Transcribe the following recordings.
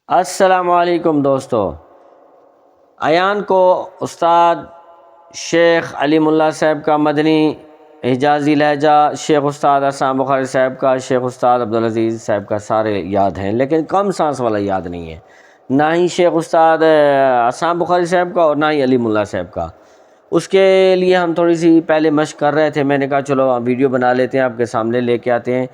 السلام علیکم دوستو. ایان کو استاد شیخ علیم اللہ صاحب کا مدنی حجازی لہجہ، شیخ استاد احسان بخاری صاحب کا، شیخ استاد عبدالعزیز صاحب کا سارے یاد ہیں، لیکن کم سانس والا یاد نہیں ہے، نہ ہی شیخ استاد احسان بخاری صاحب کا اور نہ ہی علیم اللہ صاحب کا. اس کے لیے ہم تھوڑی سی پہلے مشق کر رہے تھے. میں نے کہا چلو ویڈیو بنا لیتے ہیں، آپ کے سامنے لے کے آتے ہیں،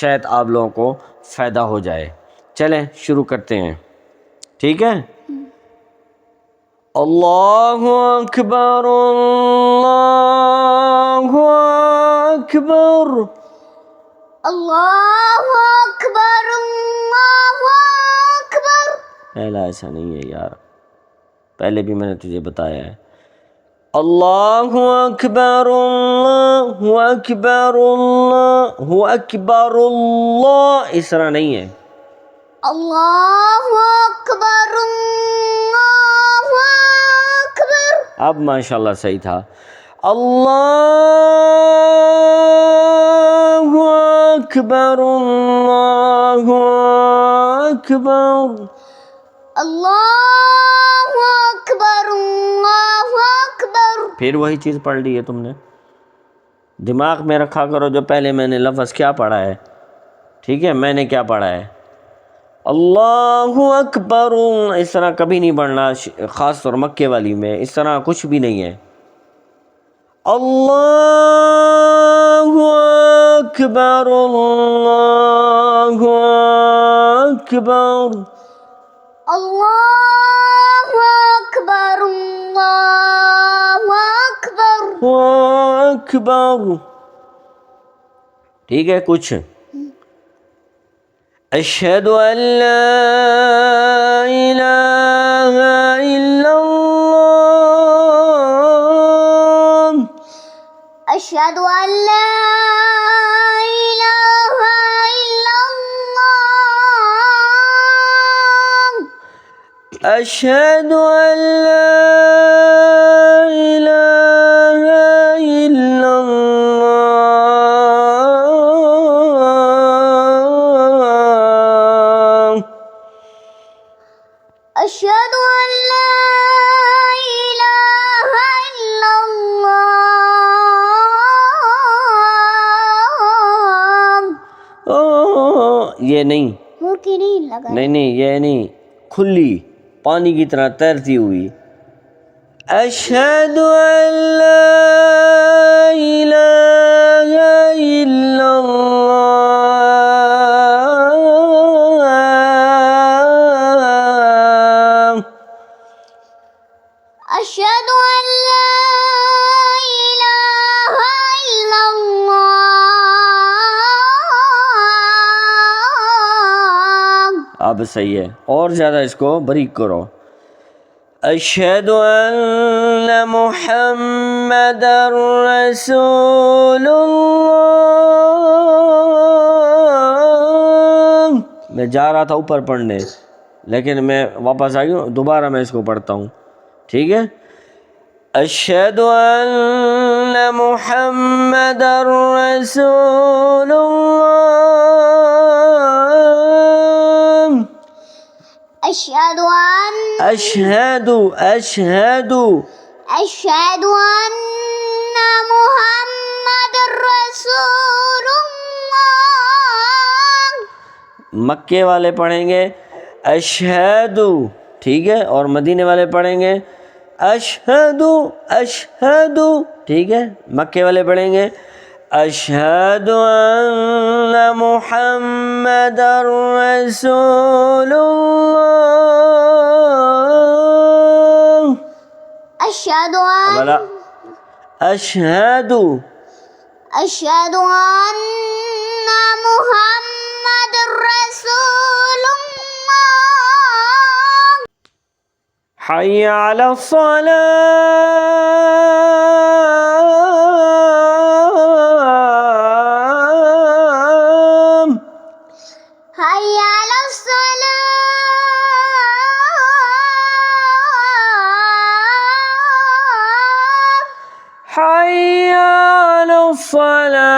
شاید آپ لوگوں کو فائدہ ہو جائے. چلیں شروع کرتے ہیں، ٹھیک ہے؟ اللہ اکبر اللہ اکبر. اللہ اکبر اللہ اکبر. پہلا ایسا نہیں ہے یار، پہلے بھی میں نے تجھے بتایا ہے. اللہ اکبر اللہ اکبر اللہ اکبر اللہ، اس طرح نہیں ہے. اللہ اکبر اللہ اکبر. اب ماشاءاللہ صحیح تھا. اللہ اکبر اللہ اکبر. اللہ اکبر اللہ اکبر. پھر وہی چیز پڑھ لی ہے تم نے. دماغ میں رکھا کرو جو پہلے میں نے لفظ کیا پڑھا ہے، ٹھیک ہے؟ میں نے کیا پڑھا ہے. اللہ اکبر، اس طرح کبھی نہیں پڑھنا، خاص طور مکے والی میں اس طرح کچھ بھی نہیں ہے. اللہ اکبر اللہ اکبر. اللہ اکبر اللہ اکبر. اکبر. ٹھیک ہے؟ کچھ اشہد ان لا الہ الا اللہ. اشہد ان لا الہ الا اللہ. اشہد ان لا الہ الا اللہ. اشہد ان لا الہ الا اللہ. یہ نہیں، منہ کی نہیں لگا. نہیں یہ نہیں، کھلی پانی کی طرح تیرتی ہوئی. اشہد ان لا الہ الا اللہ. اشہد ان لا الہ الا اللہ. اب صحیح ہے، اور زیادہ اس کو باریک کرو. اشہد ان محمد رسول اللہ. میں جا رہا تھا اوپر پڑھنے، لیکن میں واپس آ گیا، دوبارہ میں اس کو پڑھتا ہوں، ٹھیک ہے؟ اشہد ان محمد رسول اللہ. اشہد ان اشہد اشہد اشہد ان محمد رسول اللہ. مکے والے پڑھیں گے اشہد، ٹھیک ہے؟ اور مدینے والے پڑھیں گے اشہد اشہد، ٹھیک ہے؟ مکے والے پڑھیں گے اشہد ان محمد رسول اللہ. اشہد ان اشہد اشہد ان محمد رسول اللہ. حی علی الصلاۃ. حی علی الصلاۃ. حی علی الصلاۃ.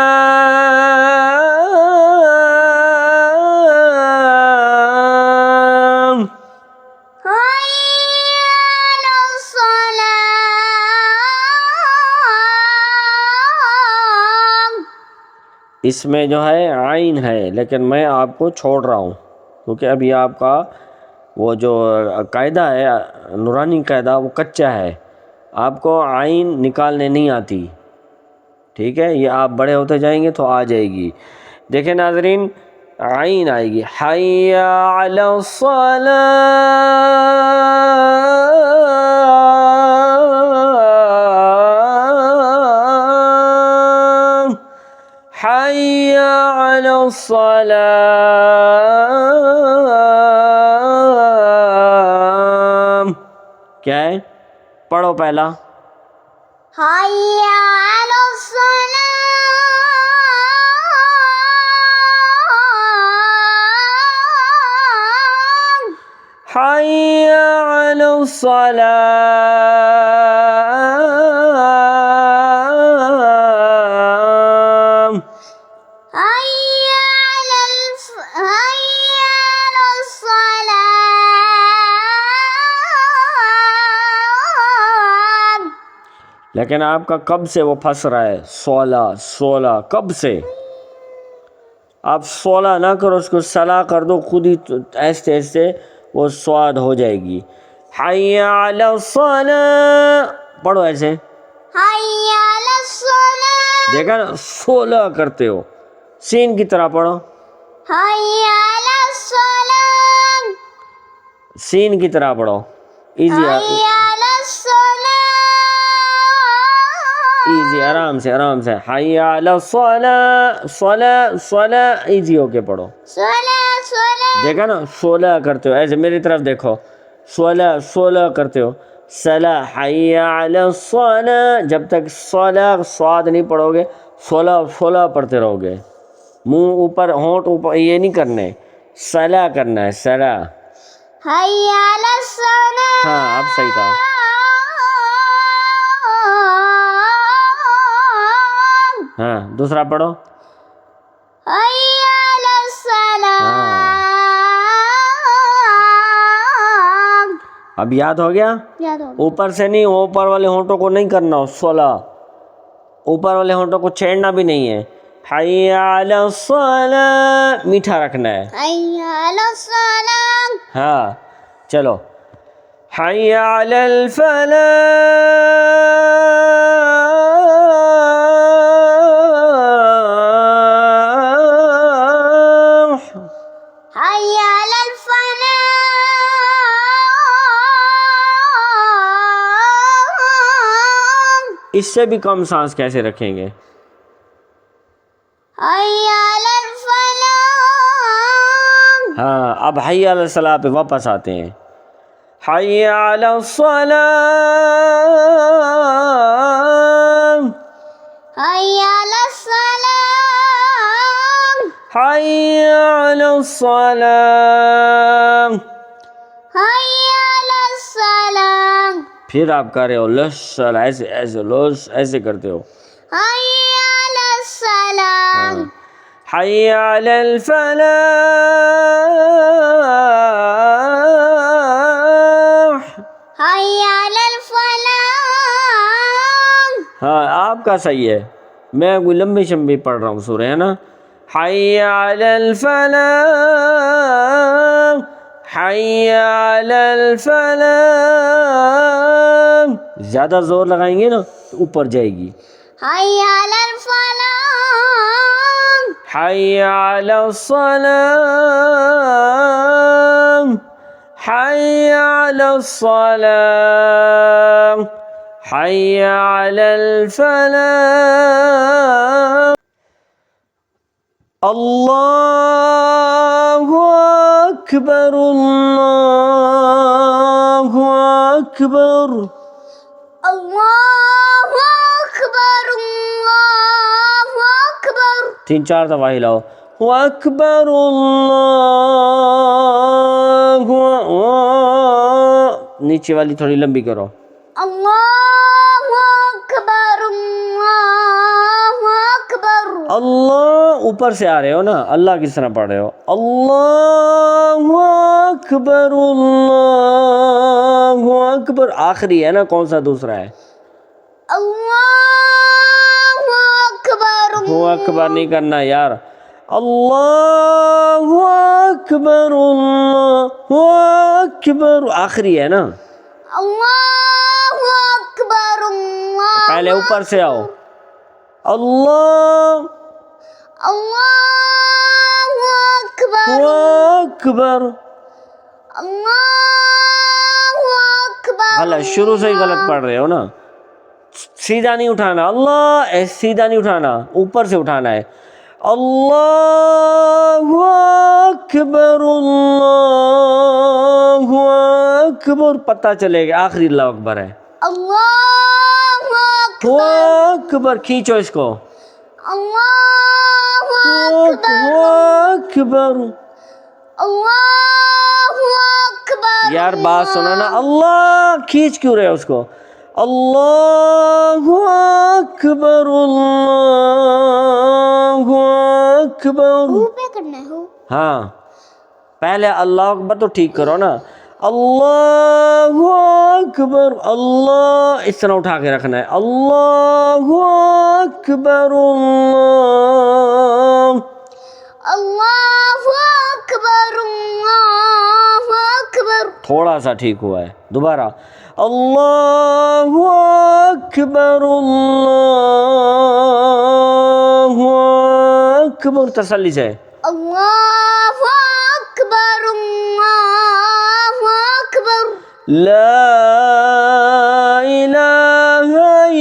اس میں جو ہے عین ہے، لیکن میں آپ کو چھوڑ رہا ہوں کیونکہ ابھی آپ کا وہ جو قاعدہ ہے نورانی قاعدہ وہ کچا ہے، آپ کو عین نکالنے نہیں آتی، ٹھیک ہے؟ یہ آپ بڑے ہوتے جائیں گے تو آ جائے گی۔ دیکھیں ناظرین، عین آئے گی، حی علی الصلاۃ، حی علی الصلاۃ، کیا ہے؟ پڑھو پہلا، حي على الصلاة. حي على الصلاة، حي على الصلاة. لیکن آپ کا کب سے وہ پھنس رہا ہے؟ 16 کب سے؟ آپ 16 نہ کرو، اس کو صلاح کر دو، خود ہی ایسے ایسے وہ سواد ہو جائے گی۔ حی علی الصلاۃ، پڑھو ایسے، حي على الصلاة. دیکھا نا 16 کرتے ہو، سین کی طرح پڑھو، حي على الصلاة. سین کی طرح پڑھو، ایزی حي على الصلاة. ایزی، آرام سے آرام سے، حی علی الصلاۃ، صلاۃ ایزی ہو کے پڑھو، صلاة. دیکھا نا 16 کرتے ہو، ایسے میری طرف دیکھو، 16 کرتے ہو، صلاح، حی علی الصلاۃ، جب تک صلاح سواد نہیں پڑھو گے 16 پڑھتے رہو گے، منہ اوپر ہونٹ اوپر یہ نہیں کرنے، صلاح کرنا ہے، صلاح۔ حي على الصلاة. ہاں اب صحیح تھا، ہاں دوسرا پڑھو، حي على الصلاة. اب یاد ہو گیا؟ یاد ہو گیا. اوپر سے نہیں، اوپر والے ہونٹوں کو نہیں کرنا، 16 اوپر والے ہونٹوں کو چھیڑنا بھی نہیں ہے، حی علی الصلاۃ میٹھا رکھنا ہے، حي على الصلاة. ہاں چلو، حی علی الفلاح، حي على الفلاح. اس سے بھی کم سانس کیسے رکھیں گے؟ حي على الفلاح. ہاں اب حی علی الصلاح پہ واپس آتے ہیں، حی علی الصلاۃ، حي على الصلاة. حی علی الصلاۃ، حي على الصلاة. پھر آپ کر رہے ہو لسل، ایسے ایسے لس ایسے کرتے ہو، حي على الصلاة. حی علی الفلاح، حي على الفلاح. ہاں آپ کا صحیح ہے، میں کوئی لمبی شمبی پڑھ رہا ہوں سورہ ہے نا، حی علی الفلاح، حی علی الفلاح، زیادہ زور لگائیں گے نا تو اوپر جائے گی، حي على الفلاح. حی علی الصلاۃ، حی علی الصلاۃ، حی علی الفلاح، اللہ اکبر، اللہ اکبر، الله أكبر. الله أكبر. 3-4 دفعہ ہلاؤ، اکبر اللہ، نیچے والی تھوڑی لمبی کرو، الله أكبر. الله أكبر. اللہ اوپر سے آ رہے ہو نا، اللہ کس طرح پڑھ رہے ہو، اللہ اکبر، اللہ اکبر، آخری ہے نا، کون سا دوسرا ہے؟ الله أكبر ہو اکبر نہیں کرنا یار. اللہ اکبر اللہ اکبر آخری ہے نا. الله أكبر الله پہلے اوپر سے آؤ. اللہ الله أكبر اکبر. الله أكبر غلط, شروع سے ہی غلط پڑھ رہے ہو نا. سیدھا نہیں اٹھانا اللہ, سیدھا نہیں اٹھانا, اوپر سے اٹھانا ہے. اللہ اکبر اللہ اکبر, پتہ چلے گا آخری اللہ اکبر ہے. الله أكبر اکبر کھینچو اس کو. الله أكبر اکبر. الله أكبر یار بات سنا نا, اللہ کھینچ کیوں رہے اس کو. اللہ اکبر اللہ اکبر. ہو پہ کرنا ہے ہو. ہاں پہلے اللہ اکبر تو ٹھیک کرو نا. اللہ اکبر اللہ اس طرح اٹھا کے رکھنا ہے. اللہ اکبر اللہ. الله أكبر الله أكبر تھوڑا سا ٹھیک ہوا ہے. دوبارہ اللہ اکبر اللہ اکبر, تسلی سے. الله أكبر الله أكبر لا الہ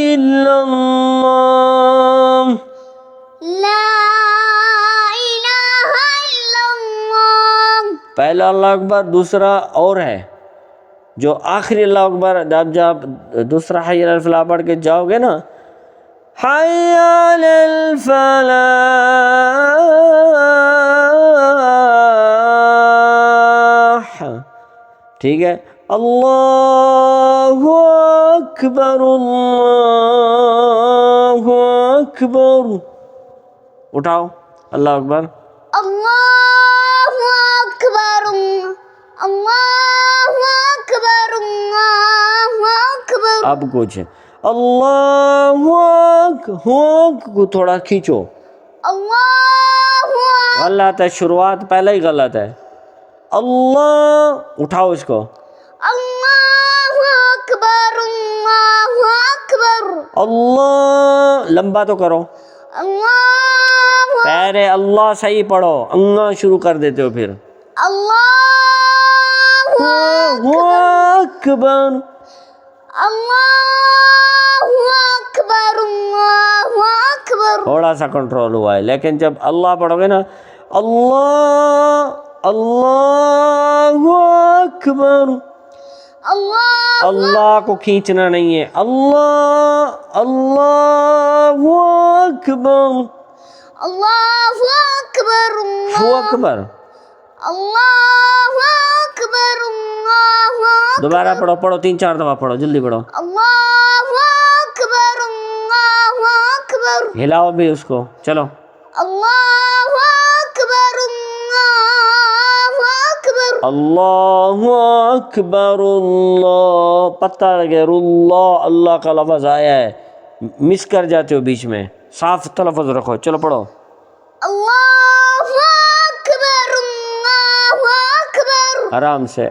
الا اللہ. لا إله إلا الله پہلا اللہ اکبر, دوسرا اور ہے جو آخری اللہ اکبر. جب دوسرا حی علی الفلاح پڑھ کے جاؤ گے نا, حی علی الفلاح, ٹھیک ہے. اللہ اکبر اللہ اکبر, اٹھاؤ اللہ اکبر. الله أكبر الله أكبر الله أكبر اب کچھ اللہ کو تھوڑا کھینچو. الله غلط ہے, شروعات پہلے ہی غلط ہے. اللہ اٹھاؤ اس کو. الله أكبر الله أكبر اللہ لمبا تو کرو. الله پہلے اللہ صحیح پڑھو, انگا شروع کر دیتے ہو پھر. الله اکبر. الله أكبر الله أكبر تھوڑا سا کنٹرول ہوا ہے, لیکن جب اللہ پڑھو گے نا, اللہ اللہ اکبر, الله اللہ کو کھینچنا نہیں ہے. اللہ اللہ اکبر. الله أكبر ہو اکبر. الله أكبر الله أكبر دوبارہ پڑھو, پڑھو 3-4 دفعہ پڑھو, جلدی پڑھو. الله أكبر الله أكبر ہلاؤ بھی اس کو, چلو. الله أكبر الله أكبر اللہ اکبر اللہ, پتہ لگے اللہ اللہ کا لفظ آیا ہے, مس کر جاتے ہو بیچ میں, صاف تلفظ رکھو. چلو پڑھو. الله أكبر الله أكبر آرام سے.